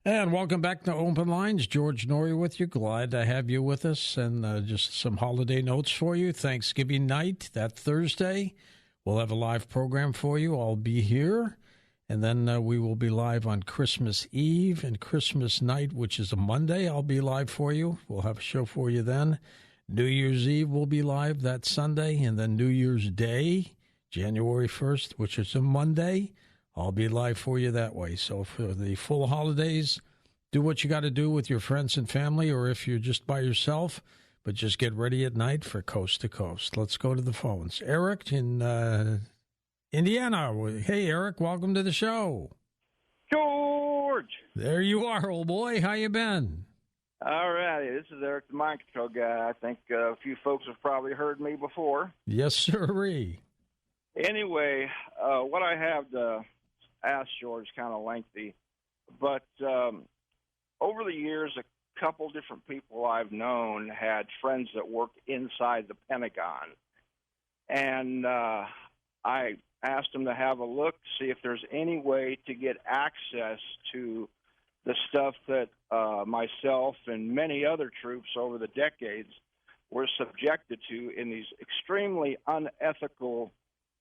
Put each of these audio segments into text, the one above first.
And welcome back to Open Lines. George Norrie with you. Glad to have you with us. And just some holiday notes for you. Thanksgiving night, that Thursday, we'll have a live program for you. I'll be here. And then we will be live on Christmas Eve and Christmas night, which is a Monday. I'll be live for you. We'll have a show for you then. New Year's Eve will be live that Sunday. And then New Year's Day, January 1st, which is a Monday, I'll be live for you that way. So for the full holidays, do what you got to do with your friends and family, or if you're just by yourself, but just get ready at night for Coast to Coast. Let's go to the phones. Eric in Indiana. Hey, Eric, welcome to the show. George! There you are, old boy. How you been? All righty. This is Eric, the mind control guy. I think a few folks have probably heard me before. Yes, sirree. Anyway, what I have to ask George is kind of lengthy, but over the years, a couple different people I've known had friends that worked inside the Pentagon, and I asked them to have a look, see if there's any way to get access to the stuff that myself and many other troops over the decades were subjected to in these extremely unethical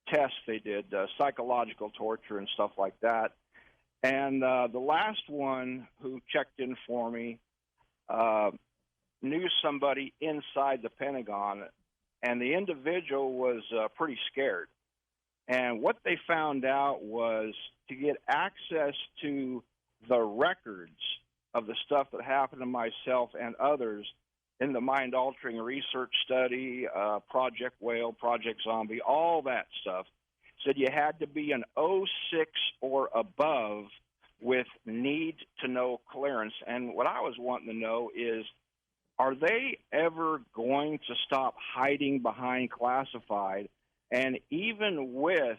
tests they did, psychological torture and stuff like that. And the last one who checked in for me knew somebody inside the Pentagon, and the individual was pretty scared. And what they found out was to get access to the records of the stuff that happened to myself and others in the mind-altering research study, Project Whale, Project Zombie, all that stuff, said you had to be an '06 or above with need-to-know clearance. And what I was wanting to know is, are they ever going to stop hiding behind classified? And even with,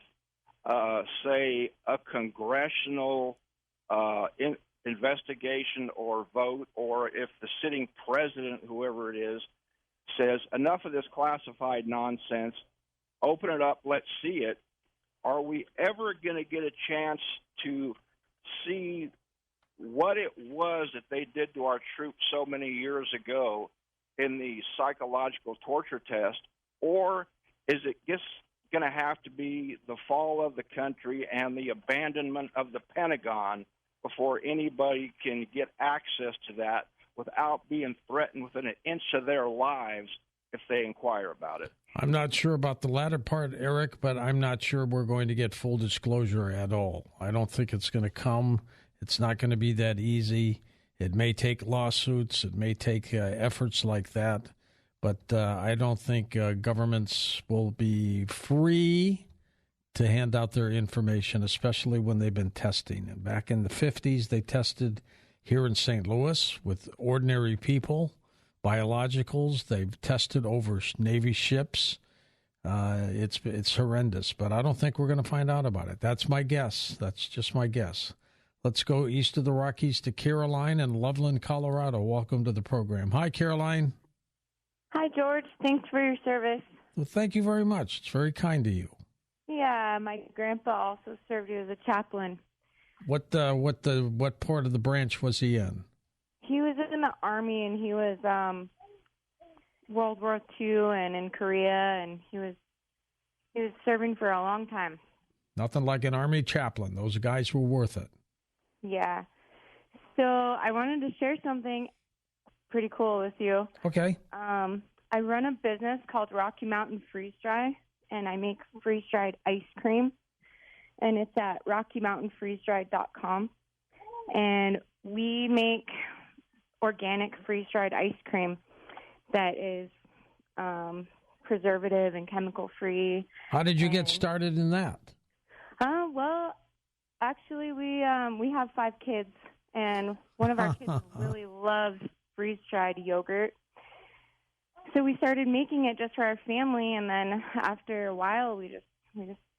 say, a congressional investigation or vote, or if the sitting president, whoever it is, says, enough of this classified nonsense, open it up, let's see it, are we ever going to get a chance to see what it was that they did to our troops so many years ago in the psychological torture test? Or is it just going to have to be the fall of the country and the abandonment of the Pentagon before anybody can get access to that without being threatened within an inch of their lives if they inquire about it? I'm not sure about the latter part, Eric, but I'm not sure we're going to get full disclosure at all. I don't think it's going to come. It's not going to be that easy. It may take lawsuits. It may take efforts like that. But I don't think governments will be free to hand out their information, especially when they've been testing. And back in the 50s, they tested here in St. Louis with ordinary people, biologicals. They've tested over Navy ships. It's horrendous, but I don't think we're going to find out about it. That's my guess. That's just my guess. Let's go east of the Rockies to Caroline in Loveland, Colorado. Welcome to the program. Hi, Caroline. Hi, George. Thanks for your service. Well, thank you very much. It's very kind of you. Yeah, my grandpa also served as a chaplain. What part of the branch was he in? He was in the Army, and he was World War II and in Korea, and he was serving for a long time. Nothing like an Army chaplain. Those guys were worth it. Yeah. So I wanted to share something pretty cool with you. Okay. I run a business called Rocky Mountain Freeze Dry, and I make freeze-dried ice cream, and it's at RockyMountainFreezeDried.com. And we make organic freeze-dried ice cream that is preservative and chemical-free. How did you get started in that? Well, actually, we have 5 kids, and one of our kids really loves freeze-dried yogurt. So we started making it just for our family, and then after a while, it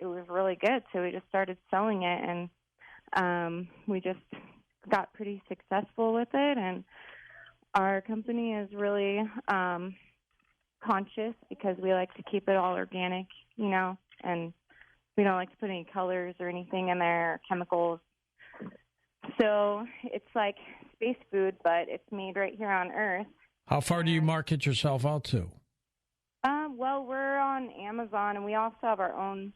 was really good. So we just started selling it, and we just got pretty successful with it. And our company is really conscious because we like to keep it all organic, and we don't like to put any colors or anything in there, or chemicals. So it's like space food, but it's made right here on Earth. How far do you market yourself out to? Well, we're on Amazon, and we also have our own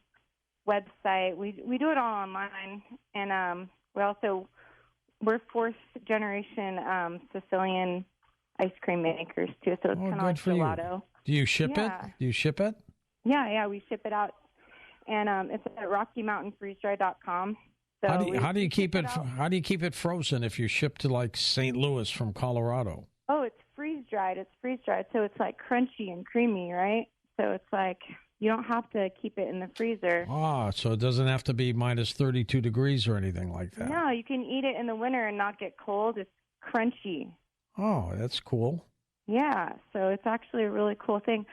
website. We do it all online, and we're fourth generation Sicilian ice cream makers too. So it's kind of like gelato. Do you ship it? Do you ship it? Yeah, we ship it out, and it's at RockyMountainFreezeDry.com. So how do you keep it? How do you keep it frozen if you ship to like St. Louis from Colorado? Oh, it's freeze dried. So it's like crunchy and creamy, right? So it's like you don't have to keep it in the freezer. Ah, so it doesn't have to be minus 32 degrees or anything like that. No, you can eat it in the winter and not get cold. It's crunchy. Oh, that's cool. Yeah, so it's actually a really cool thing.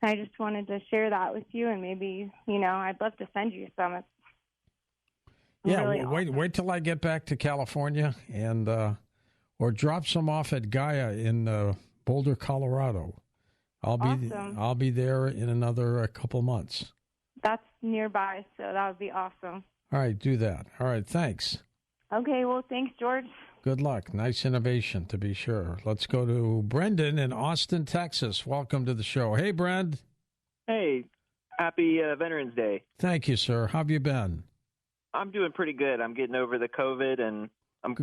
I just wanted to share that with you, and maybe, I'd love to send you some. It's really awesome. Wait till I get back to California, and or drop some off at Gaia in Boulder, Colorado. I'll be there in another couple months. That's nearby, so that would be awesome. All right, do that. All right, thanks. Okay, well, thanks, George. Good luck. Nice innovation, to be sure. Let's go to Brendan in Austin, Texas. Welcome to the show. Hey, Brend. Hey, happy Veterans Day. Thank you, sir. How have you been? I'm doing pretty good. I'm getting over the COVID, and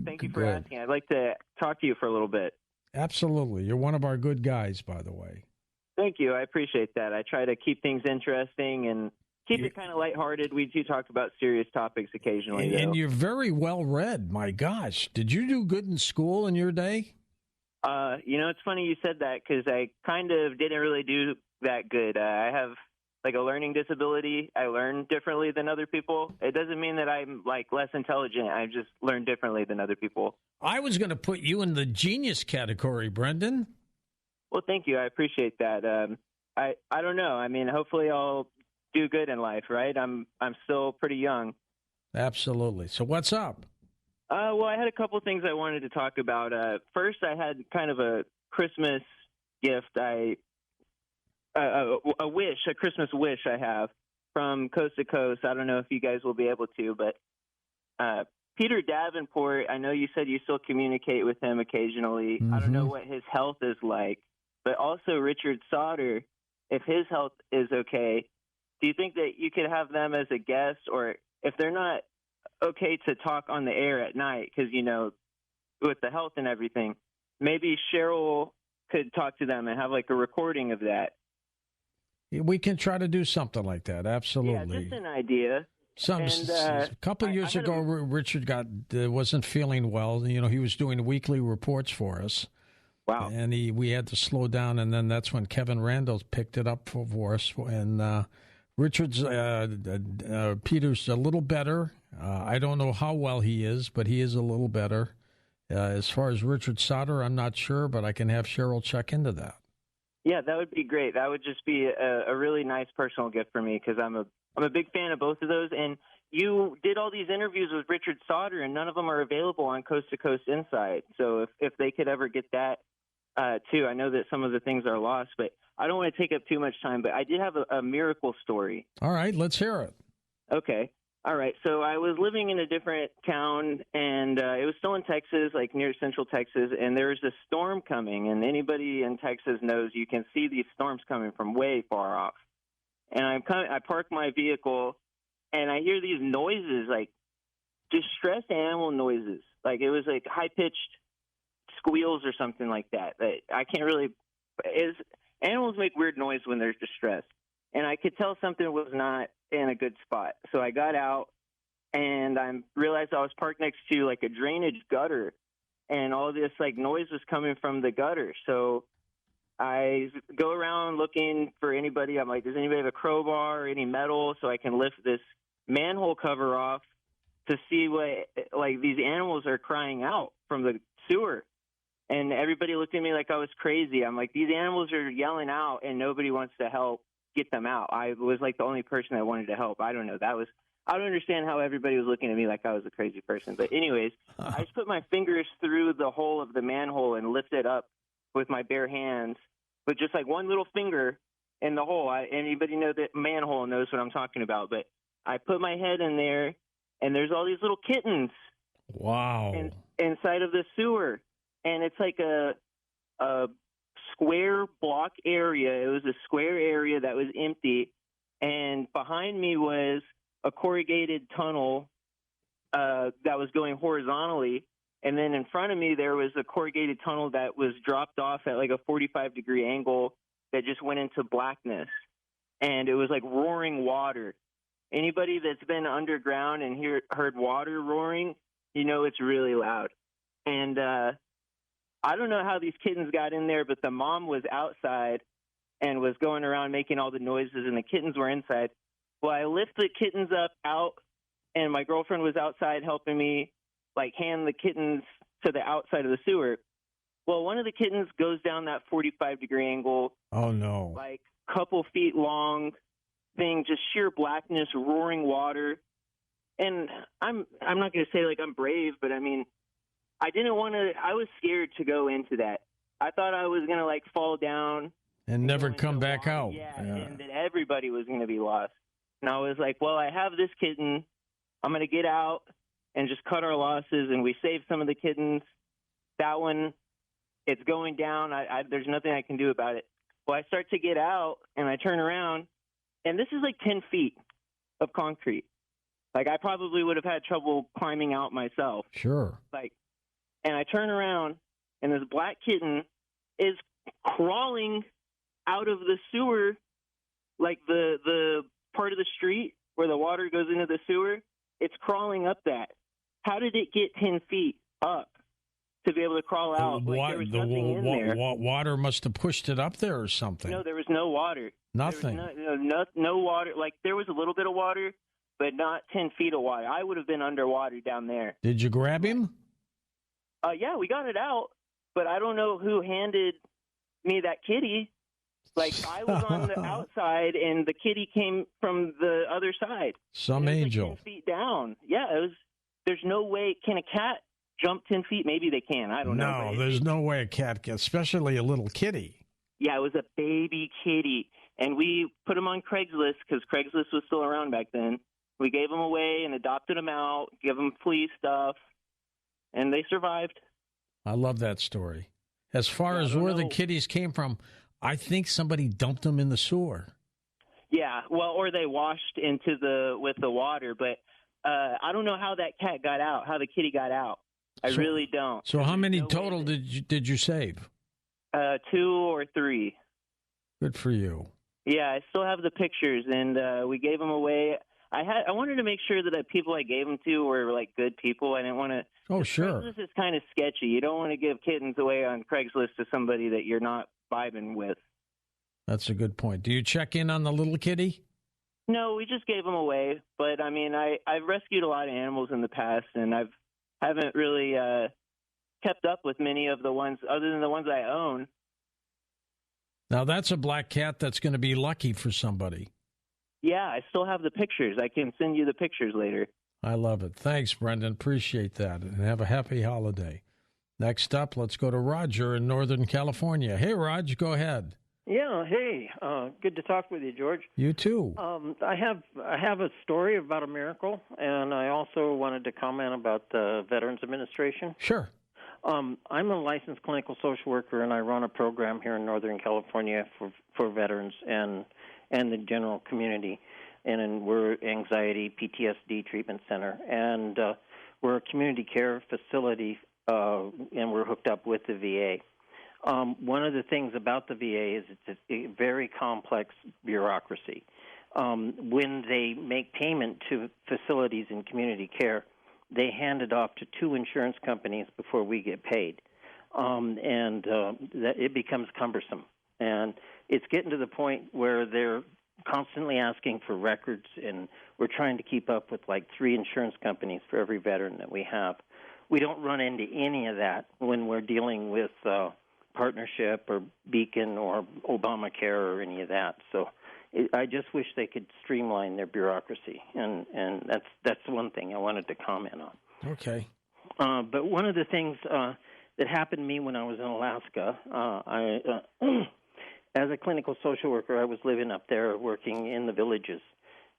thank you for asking. I'd like to talk to you for a little bit. Absolutely. You're one of our good guys, by the way. Thank you. I appreciate that. I try to keep things interesting and keep it kind of lighthearted. We do talk about serious topics occasionally. And you're very well read. My gosh. Did you do good in school in your day? It's funny you said that because I kind of didn't really do that good. I have like a learning disability. I learn differently than other people. It doesn't mean that I'm like less intelligent. I just learn differently than other people. I was going to put you in the genius category, Brendan. Well, thank you. I appreciate that. I don't know. I mean, hopefully I'll do good in life, right? I'm still pretty young. Absolutely. So what's up? Well, I had a couple things I wanted to talk about. First, I had kind of a Christmas gift. A Christmas wish I have from Coast to Coast. I don't know if you guys will be able to, but Peter Davenport, I know you said you still communicate with him occasionally. Mm-hmm. I don't know what his health is like, but also Richard Sauter, if his health is okay, do you think that you could have them as a guest, or if they're not okay to talk on the air at night, because, with the health and everything, maybe Cheryl could talk to them and have like a recording of that. We can try to do something like that. Absolutely. Yeah, just an idea. A couple of years ago, Richard wasn't feeling well. He was doing weekly reports for us. Wow. And we had to slow down, and then that's when Kevin Randall picked it up for us. And Richard's Peter's a little better. I don't know how well he is, but he is a little better. As far as Richard Sauter, I'm not sure, but I can have Cheryl check into that. Yeah, that would be great. That would just be a really nice personal gift for me, because I'm a big fan of both of those. And you did all these interviews with Richard Sauter, and none of them are available on Coast to Coast Insight. So if they could ever get that too, I know that some of the things are lost, but I don't want to take up too much time. But I did have a miracle story. All right, let's hear it. Okay. All right. So I was living in a different town, and it was still in Texas, like near central Texas, and there was a storm coming. And anybody in Texas knows you can see these storms coming from way far off. And I park my vehicle, and I hear these noises, like distressed animal noises. Like it was like high-pitched squeals or something like that. I can't really – animals make weird noise when they're distressed. And I could tell something was not in a good spot. So I got out, and I realized I was parked next to like a drainage gutter, and all this like noise was coming from the gutter. So I go around looking for anybody. I'm like, does anybody have a crowbar or any metal so I can lift this manhole cover off to see what like these animals are crying out from the sewer? And everybody looked at me like I was crazy. I'm like, these animals are yelling out, and nobody wants to help get them out. I was like the only person that wanted to help. I don't know. I don't understand how everybody was looking at me like I was a crazy person. But anyways, I just put my fingers through the hole of the manhole and lifted up with my bare hands, with just like one little finger in the hole. Anybody know that manhole knows what I'm talking about. But I put my head in there, and there's all these little kittens Wow. Inside of the sewer. And it's like a square block area. It was a square area that was empty. And behind me was a corrugated tunnel that was going horizontally. And then in front of me, there was a corrugated tunnel that was dropped off at like a 45-degree angle that just went into blackness. And it was like roaring water. Anybody that's been underground and heard water roaring, you know it's really loud. And I don't know how these kittens got in there, but the mom was outside and was going around making all the noises, and the kittens were inside. Well, I lift the kittens up out, and my girlfriend was outside helping me, like, hand the kittens to the outside of the sewer. Well, one of the kittens goes down that 45-degree angle. Oh, no. Like, couple feet long thing, just sheer blackness, roaring water. And I'm not going to say, like, I'm brave, but, I mean, I didn't want to – I was scared to go into that. I thought I was going to, like, fall down. And never come back out. Yeah, and that everybody was going to be lost. And I was like, well, I have this kitten. I'm going to get out and just cut our losses, and we saved some of the kittens. That one, it's going down. There's nothing I can do about it. Well, I start to get out, and I turn around, and this is like 10 feet of concrete. Like, I probably would have had trouble climbing out myself. Sure. Like, and I turn around, and this black kitten is crawling out of the sewer, like the part of the street where the water goes into the sewer. It's crawling up that. How did it get 10 feet up to be able to crawl out? Like, there was nothing in there. Water must have pushed it up there or something. No, there was no water. Nothing. No water. Like, there was a little bit of water, but not 10 feet of water. I would have been underwater down there. Did you grab him? Yeah, we got it out, but I don't know who handed me that kitty. Like, I was on the outside, and the kitty came from the other side. Some angel. Like 10 feet down. Yeah, there's no way. Can a cat jump 10 feet? Maybe they can. I don't know. No, there's no way a cat can, especially a little kitty. Yeah, it was a baby kitty. And we put them on Craigslist because Craigslist was still around back then. We gave them away and adopted them out, give them flea stuff, and they survived. I love that story. As far as where the kitties came from, I think somebody dumped them in the sewer. Yeah, well, or they washed with the water, but I don't know how that cat got out, how the kitty got out. I really don't. So how many total did you save? 2 or 3. Good for you. Yeah, I still have the pictures, and we gave them away. I wanted to make sure that the people I gave them to were, like, good people. I didn't want to. Oh, sure. Craigslist is kind of sketchy. You don't want to give kittens away on Craigslist to somebody that you're not vibing with. That's a good point. Do you check in on the little kitty? No, we just gave them away. But, I mean, I've rescued a lot of animals in the past, and haven't really kept up with many of the ones other than the ones I own. Now, that's a black cat that's going to be lucky for somebody. Yeah, I still have the pictures. I can send you the pictures later. I love it. Thanks, Brendan. Appreciate that. And have a happy holiday. Next up, let's go to Roger in Northern California. Hey, Raj, go ahead. Yeah, hey, good to talk with you, George. You too. I have a story about a miracle, and I also wanted to comment about the Veterans Administration. Sure. I'm a licensed clinical social worker, and I run a program here in Northern California for veterans and the general community. And we're anxiety PTSD treatment center, and we're a community care facility, and we're hooked up with the VA. One of the things about the VA is it's a very complex bureaucracy. When they make payment to facilities in community care, they hand it off to 2 insurance companies before we get paid, and that it becomes cumbersome. And it's getting to the point where they're constantly asking for records, and we're trying to keep up with like 3 insurance companies for every veteran that we have. We don't run into any of that when we're dealing with Partnership or Beacon or Obamacare or any of that. So I just wish they could streamline their bureaucracy, and that's one thing I wanted to comment on. Okay. But one of the things that happened to me when I was in Alaska, as a clinical social worker, I was living up there working in the villages,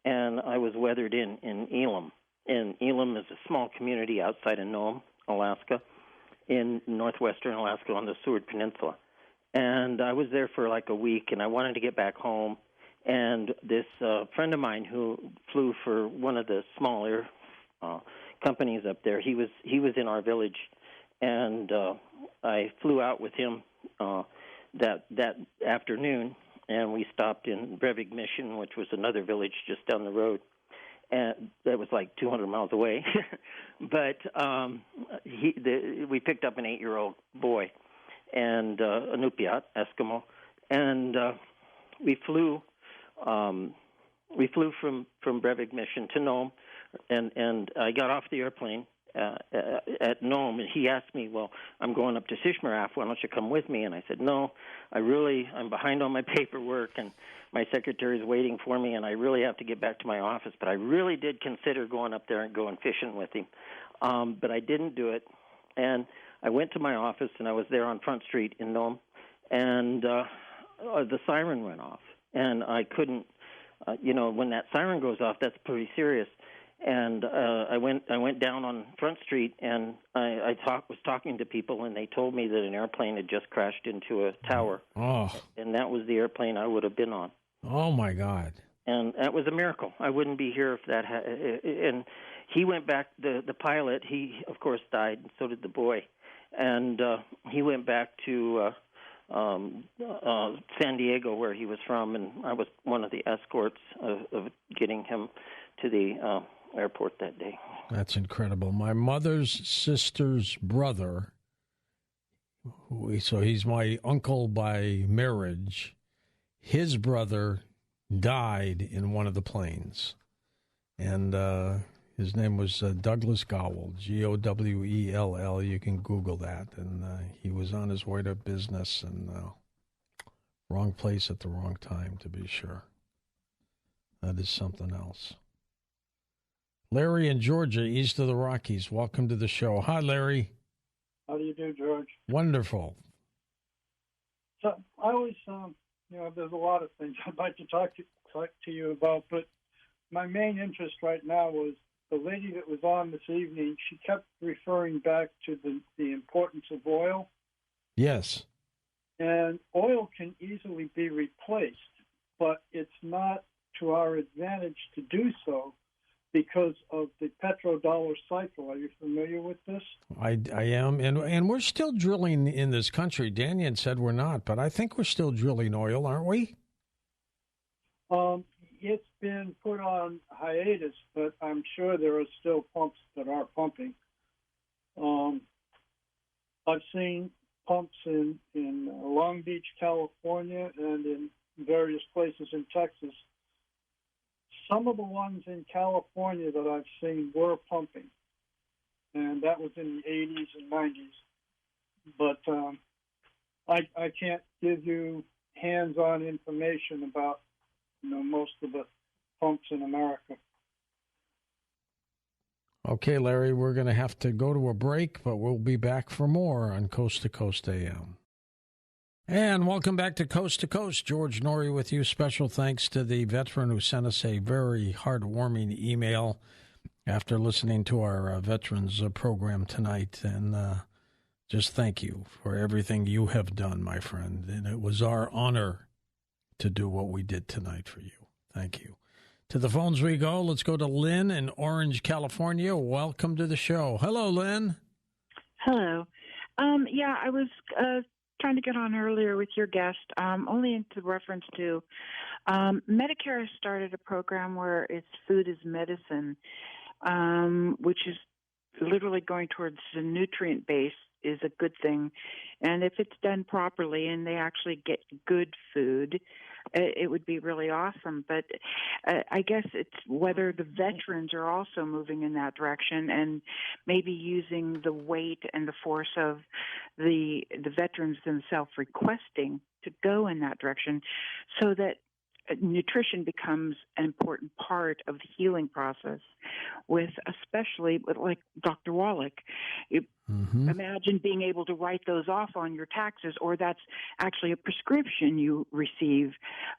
and I was weathered in Elam. and Elam is a small community outside of Nome, Alaska, in northwestern Alaska on the Seward Peninsula. And I was there for like a week, and I wanted to get back home. And this friend of mine who flew for one of the smaller companies up there, he was in our village, and I flew out with him that afternoon, and we stopped in Brevig Mission, which was another village just down the road, and that was like 200 miles away. But we picked up an 8-year-old boy, and a Nupiat Eskimo, and we flew from Brevig Mission to Nome, and I got off the airplane at Nome, and he asked me, well, I'm going up to Shishmaref, why don't you come with me? And I said, no, I'm behind on my paperwork, and my secretary's waiting for me, and I really have to get back to my office. But I really did consider going up there and going fishing with him, but I didn't do it. And I went to my office, and I was there on Front Street in Nome, and the siren went off, and I couldn't, when that siren goes off, that's pretty serious. And I went down on Front Street, and I was talking to people, and they told me that an airplane had just crashed into a tower. Oh. And that was the airplane I would have been on. Oh, my God. And that was a miracle. I wouldn't be here if that had. And he went back, the pilot, he, of course, died, and so did the boy. And he went back to San Diego, where he was from, and I was one of the escorts of getting him to the airport that day. That's incredible. My mother's sister's brother, so he's my uncle by marriage, his brother died in one of the planes. And his name was Douglas Gowell, Gowell. You can Google that. And he was on his way to business, and wrong place at the wrong time, to be sure. That is something else. Larry in Georgia, east of the Rockies. Welcome to the show. Hi, Larry. How do you do, George? Wonderful. So I always, there's a lot of things I'd like to talk to you about, but my main interest right now was the lady that was on this evening. She kept referring back to the importance of oil. Yes. And oil can easily be replaced, but it's not to our advantage to do so, because of the petrodollar cycle. Are you familiar with this? I am, and we're still drilling in this country. Dannion said we're not, but I think we're still drilling oil, aren't we? It's been put on hiatus, but I'm sure there are still pumps that are pumping. I've seen pumps in Long Beach, California, and in various places in Texas. Some of the ones in California that I've seen were pumping, and that was in the 80s and 90s. But I can't give you hands-on information about most of the pumps in America. Okay, Larry, we're going to have to go to a break, but we'll be back for more on Coast to Coast AM. And welcome back to Coast. George Norrie with you. Special thanks to the veteran who sent us a very heartwarming email after listening to our veterans program tonight. And just thank you for everything you have done, my friend. And it was our honor to do what we did tonight for you. Thank you. To the phones we go. Let's go to Lynn in Orange, California. Welcome to the show. Hello, Lynn. Hello. I was trying to get on earlier with your guest, only into reference to Medicare started a program where it's food is medicine, which is literally going towards the nutrient base is a good thing. And if it's done properly and they actually get good food, it would be really awesome. But I guess it's whether the veterans are also moving in that direction and maybe using the weight and the force of the veterans themselves requesting to go in that direction so that nutrition becomes an important part of the healing process, especially like Dr. Wallach. Imagine being able to write those off on your taxes, or that's actually a prescription you receive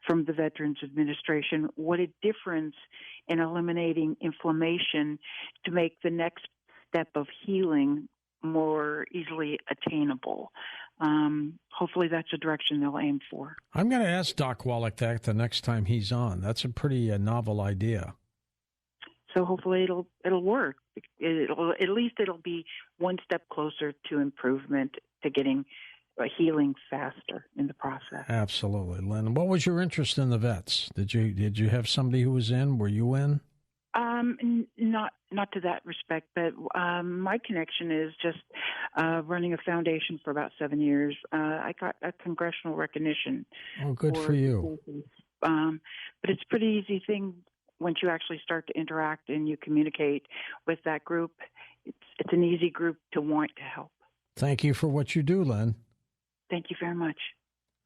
from the Veterans Administration. What a difference in eliminating inflammation to make the next step of healing more easily attainable. Hopefully that's a direction they'll aim for. I'm going to ask Doc Wallach that the next time he's on. That's a pretty novel idea. So hopefully it'll work. At least it'll be one step closer to improvement, to getting healing faster in the process. Absolutely, Lynn. What was your interest in the vets? Did you have somebody who was in? Were you in? Not to that respect, but my connection is just running a foundation for about 7 years. I got a congressional recognition. Oh, good for you. But it's a pretty easy thing once you actually start to interact and you communicate with that group. It's an easy group to want to help. Thank you for what you do, Lynn. Thank you very much.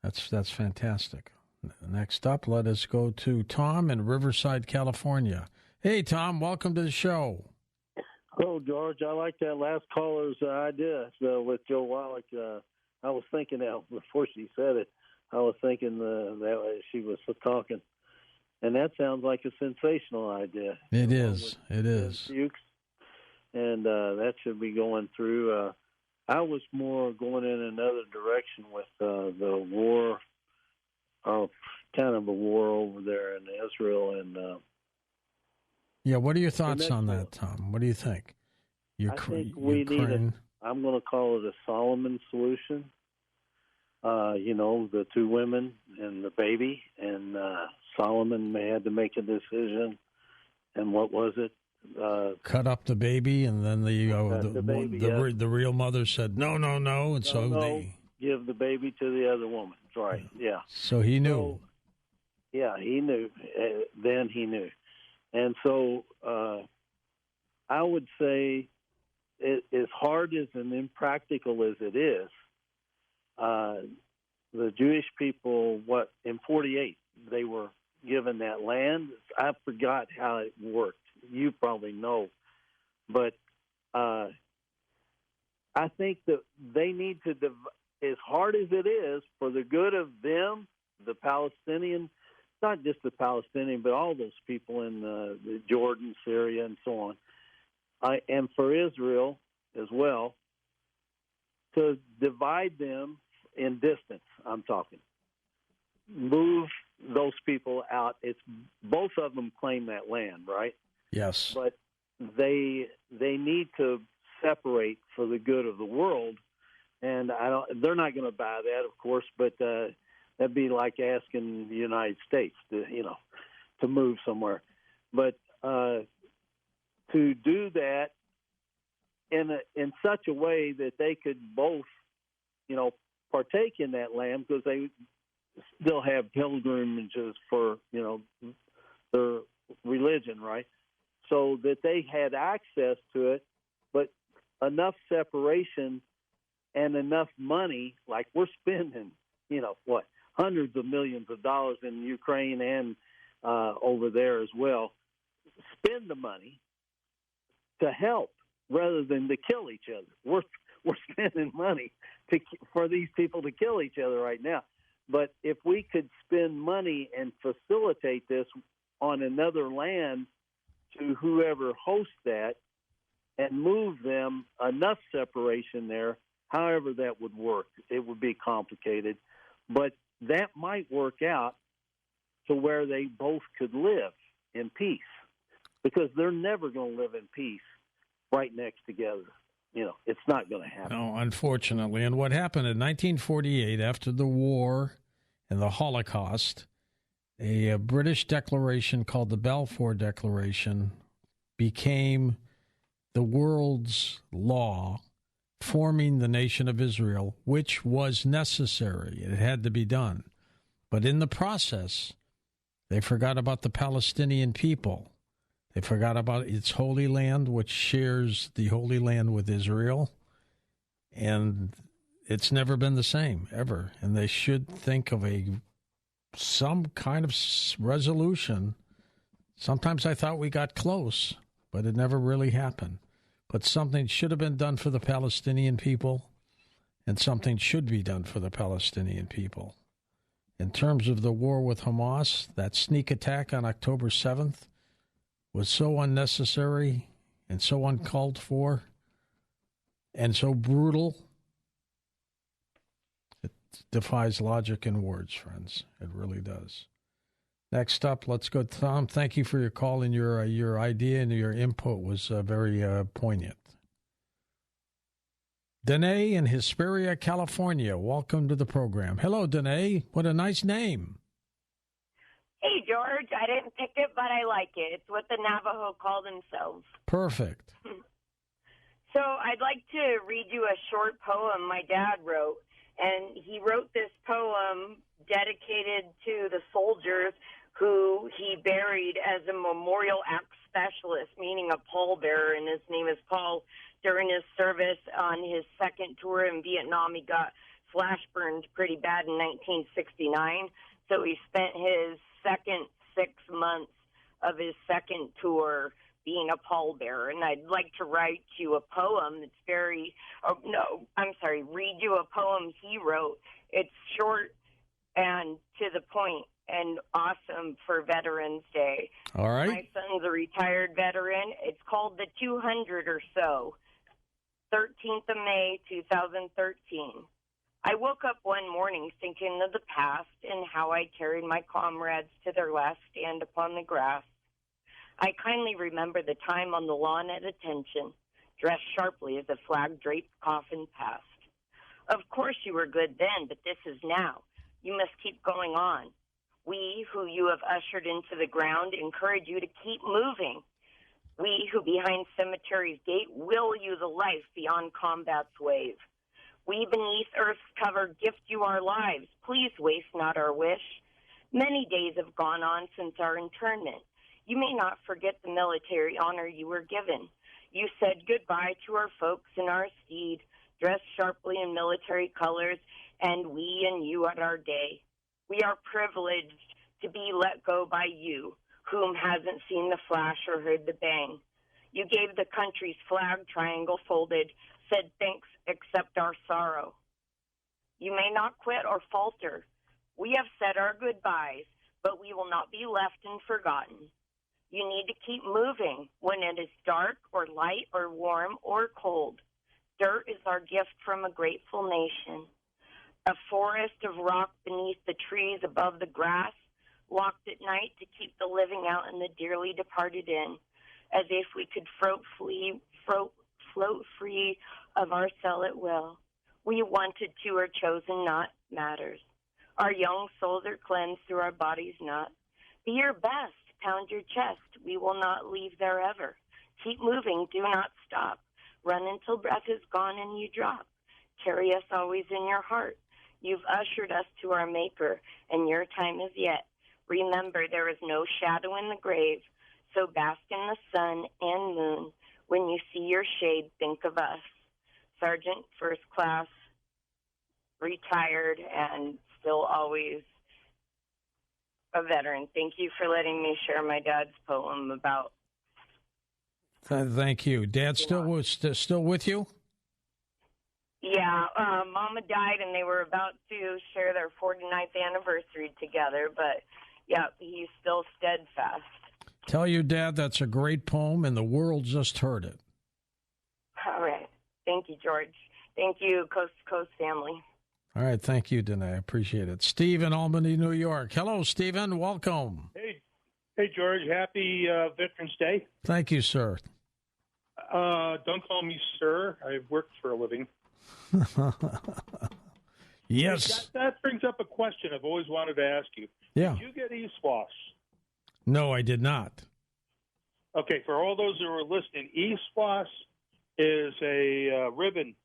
That's fantastic. Next up, let us go to Tom in Riverside, California. Hey, Tom, welcome to the show. Oh, George, I like that last caller's idea with Joe Wallach. I was thinking that before she said it. I was thinking that she was talking. And that sounds like a sensational idea. It is. It is. Fuchs. And that should be going through. I was more going in another direction with the war, kind of a war over there in Israel. And yeah, what are your thoughts on that, Tom? What do you think? I think we need I'm going to call it a Solomon solution. The two women and the baby, and Solomon had to make a decision. And what was it? Cut up the baby, and then the real mother said no, and so they give the baby to the other woman. That's right. Yeah. So he knew. He knew. Then he knew, and so I would say, as hard as and impractical as it is, the Jewish people, in 1948, they were given that land. I forgot how it worked. You probably know. But I think that they need to, as hard as it is, for the good of them, the Palestinian, not just the Palestinian, but all those people in the Jordan, Syria, and so on, and for Israel as well, to divide them in distance, I'm talking. Move those people out. It's both of them claim that land, right? Yes. But they need to separate for the good of the world, and they're not going to buy that, of course, but that'd be like asking the United States to move somewhere. But to do that in such a way that they could both, partake in that land, because they still have pilgrimages for, their religion, right? So that they had access to it, but enough separation and enough money, like we're spending, hundreds of millions of dollars in Ukraine and over there as well. Spend the money to help rather than to kill each other. We're spending money for these people to kill each other right now. But if we could spend money and facilitate this on another land to whoever hosts that and move them enough separation there, however that would work, it would be complicated. But that might work out to where they both could live in peace, because they're never going to live in peace right next together. It's not going to happen. No, unfortunately. And what happened in 1948, after the war and the Holocaust, a British declaration called the Balfour Declaration became the world's law, forming the nation of Israel, which was necessary. It had to be done. But in the process, they forgot about the Palestinian people. They forgot about its Holy Land, which shares the Holy Land with Israel. And it's never been the same, ever. And they should think of a some kind of resolution. Sometimes I thought we got close, but it never really happened. But something should have been done for the Palestinian people, and something should be done for the Palestinian people. In terms of the war with Hamas, that sneak attack on October 7th was so unnecessary and so uncalled for and so brutal. It defies logic and words, friends. It really does. Next up, let's go, Tom. Thank you for your call, and your idea and your input was very poignant. Danae in Hesperia, California. Welcome to the program. Hello, Danae. What a nice name. Hey, George. I didn't pick it, but I like it. It's what the Navajo call themselves. Perfect. So I'd like to read you a short poem my dad wrote. And he wrote this poem dedicated to the soldiers who he buried as a memorial act specialist, meaning a pallbearer, and his name is Paul. During his service on his second tour in Vietnam, he got flash burned pretty bad in 1969. So he spent his second 6 months of his second tour being a pallbearer. And I'd like to write you a poem that's read you a poem he wrote. It's short and to the point and awesome for Veterans Day. All right. My son's a retired veteran. It's called The 200 or So, 13th of May, 2013. I woke up one morning thinking of the past and how I carried my comrades to their last stand upon the grass. I kindly remember the time on the lawn at attention, dressed sharply as a flag-draped coffin passed. Of course you were good then, but this is now. You must keep going on. We, who you have ushered into the ground, encourage you to keep moving. We, who behind cemetery's gate, will you the life beyond combat's wave. We, beneath earth's cover, gift you our lives. Please waste not our wish. Many days have gone on since our internment. You may not forget the military honor you were given. You said goodbye to our folks in our steed, dressed sharply in military colors, and we and you at our day. We are privileged to be let go by you, whom hasn't seen the flash or heard the bang. You gave the country's flag triangle folded, said thanks, accept our sorrow. You may not quit or falter. We have said our goodbyes, but we will not be left and forgotten. You need to keep moving when it is dark or light or warm or cold. Dirt is our gift from a grateful nation. A forest of rock beneath the trees above the grass, locked at night to keep the living out and the dearly departed in, as if we could float free of our cell at will. We wanted to or chosen not matters. Our young souls are cleansed through our bodies not. Be your best. Pound your chest. We will not leave there ever. Keep moving. Do not stop. Run until breath is gone and you drop. Carry us always in your heart. You've ushered us to our Maker, and your time is yet. Remember, there is no shadow in the grave, so bask in the sun and moon. When you see your shade, think of us. Sergeant, first class, retired, and still always a veteran. Thank you for letting me share my dad's poem about. Thank you. Dad still with you? Yeah, Mama died, and they were about to share their 49th anniversary together, but, yeah, he's still steadfast. Tell your dad that's a great poem, and the world just heard it. All right. Thank you, George. Thank you, Coast to Coast family. All right. Thank you, Danae. I appreciate it. Steve in Albany, New York. Hello, Stephen. Welcome. Hey, George. Happy Veterans Day. Thank you, sir. Don't call me sir. I work for a living. Yes. That brings up a question I've always wanted to ask you. Yeah. Did you get ESWAS? No, I did not. Okay, for all those who are listening, ESWAS is a ribbon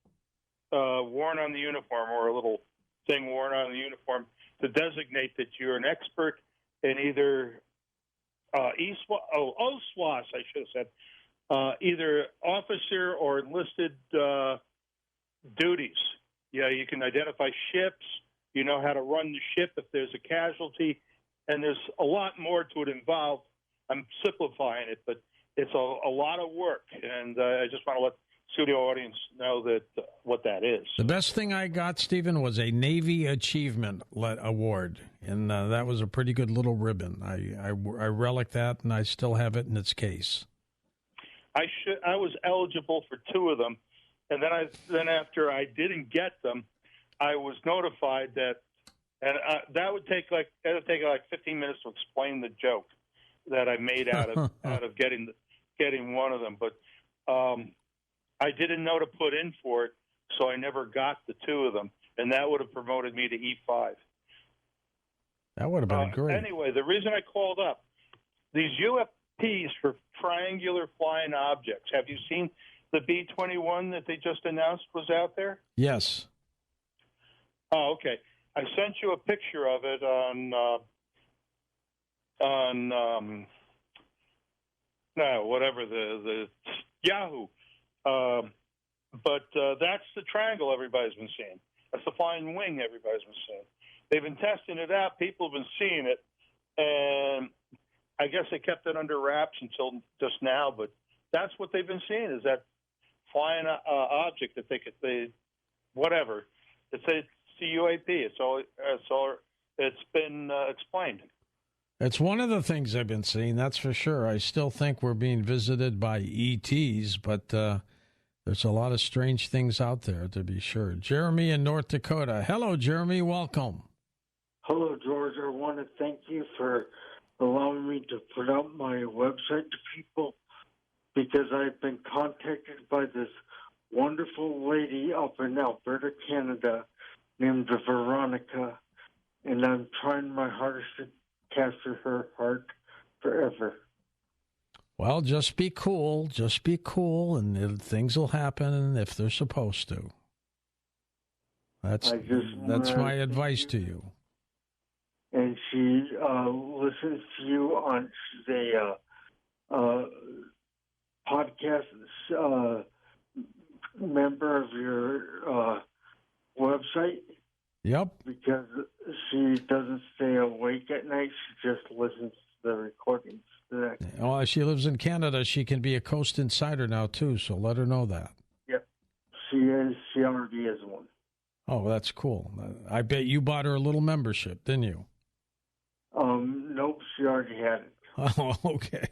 worn on the uniform, or a little thing worn on the uniform to designate that you're an expert in either OSWAS, I should have said, either officer or enlisted duties. Yeah, you can identify ships, You know how to run the ship if there's a casualty, and there's a lot more to it involved. I'm simplifying it, but it's a lot of work, and I just want to let the studio audience know that what that is. The best thing I got, Stephen, was a Navy Achievement Award, and that was a pretty good little ribbon. I relic that, and I still have it in its case. I was eligible for 2 of them, and then after I didn't get them, I was notified that, and that would take like 15 minutes to explain the joke that I made out of getting one of them. But I didn't know to put in for it, so I never got the 2 of them, and that would have promoted me to E5. That would have been great. Anyway, the reason I called up, these UFPs for triangular flying objects. Have you seen the B-21 that they just announced was out there? Yes. Oh, okay. I sent you a picture of it on whatever the Yahoo. But that's the triangle everybody's been seeing. That's the flying wing everybody's been seeing. They've been testing it out. People have been seeing it, and I guess they kept it under wraps until just now. But that's what they've been seeing, is that flying object that whatever. It's a UAP. It's been explained. It's one of the things I've been seeing, that's for sure. I still think we're being visited by ETs, but there's a lot of strange things out there, to be sure. Jeremy in North Dakota. Hello, Jeremy. Welcome. Hello, George. I want to thank you for allowing me to put out my website to people, because I've been contacted by this wonderful lady up in Alberta, Canada, named Veronica, and I'm trying my hardest to capture her heart forever. Well, just be cool. Just be cool, and things will happen if they're supposed to. That's my advice to you. And she listens to you on the podcast member of your website. Yep. Because she doesn't stay awake at night. She just listens to the recordings. Well, she lives in Canada. She can be a Coast Insider now, too, so let her know that. Yep. She is. She already is one. Oh, that's cool. I bet you bought her a little membership, didn't you? Nope. She already had it. Oh, okay.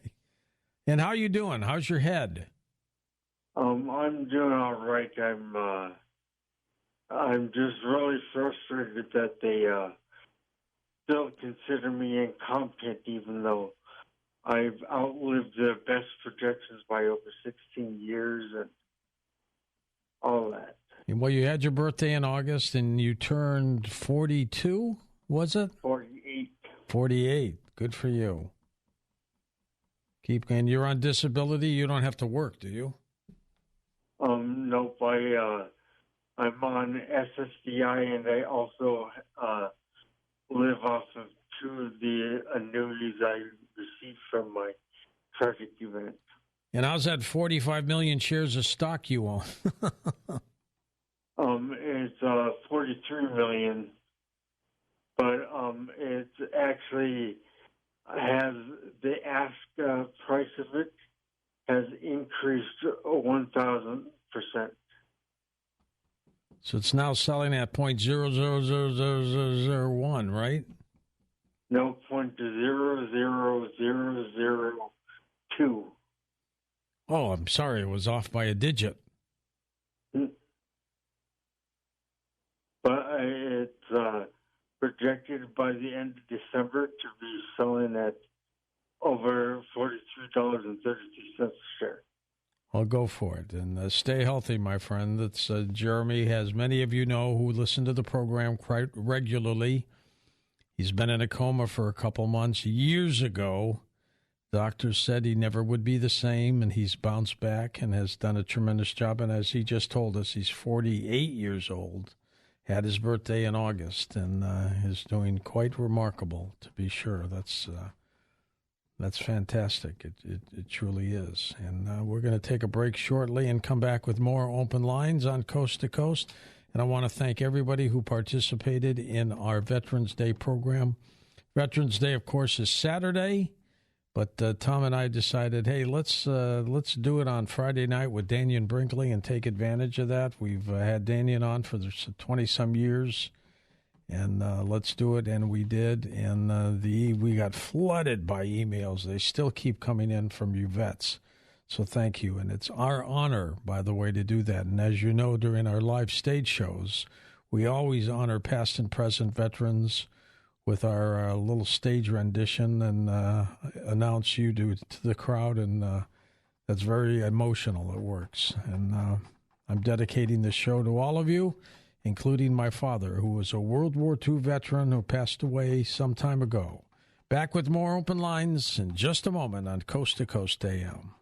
And how you doing? How's your head? I'm doing all right. I'm just really frustrated that they still consider me incompetent, even though I've outlived the best projections by over 16 years and all that. Well, you had your birthday in August, and you turned 42, was it? 48. 48. Good for you. And you're on disability. You don't have to work, do you? Nope. I'm on SSDI, and I also live off of 2 of the annuities I received from my tragic event. And how's that 45 million shares of stock you own? It's 43 million, but it's actually has the ask price of it has increased 1,000%. So it's now selling at 0.000001, right? No, 0.00002. Oh, I'm sorry. It was off by a digit. But it's projected by the end of December to be selling at over $43.32 a share. I'll go for it. And stay healthy, my friend. That's Jeremy, as many of you know who listen to the program quite regularly. He's been in a coma for a couple months. Years ago, doctors said he never would be the same, and he's bounced back and has done a tremendous job. And as he just told us, he's 48 years old, had his birthday in August, and is doing quite remarkable, to be sure. That's fantastic. It truly is. And we're going to take a break shortly and come back with more open lines on Coast to Coast. And I want to thank everybody who participated in our Veterans Day program. Veterans Day, of course, is Saturday, but Tom and I decided, hey, let's do it on Friday night with Dannion Brinkley and take advantage of that. We've had Dannion on for 20-some years, and let's do it, and we did. And we got flooded by emails. They still keep coming in from you vets. So thank you. And it's our honor, by the way, to do that. And as you know, during our live stage shows, we always honor past and present veterans with our little stage rendition and announce you to the crowd. And that's very emotional. It works. And I'm dedicating this show to all of you, including my father, who was a World War II veteran who passed away some time ago. Back with more Open Lines in just a moment on Coast to Coast AM.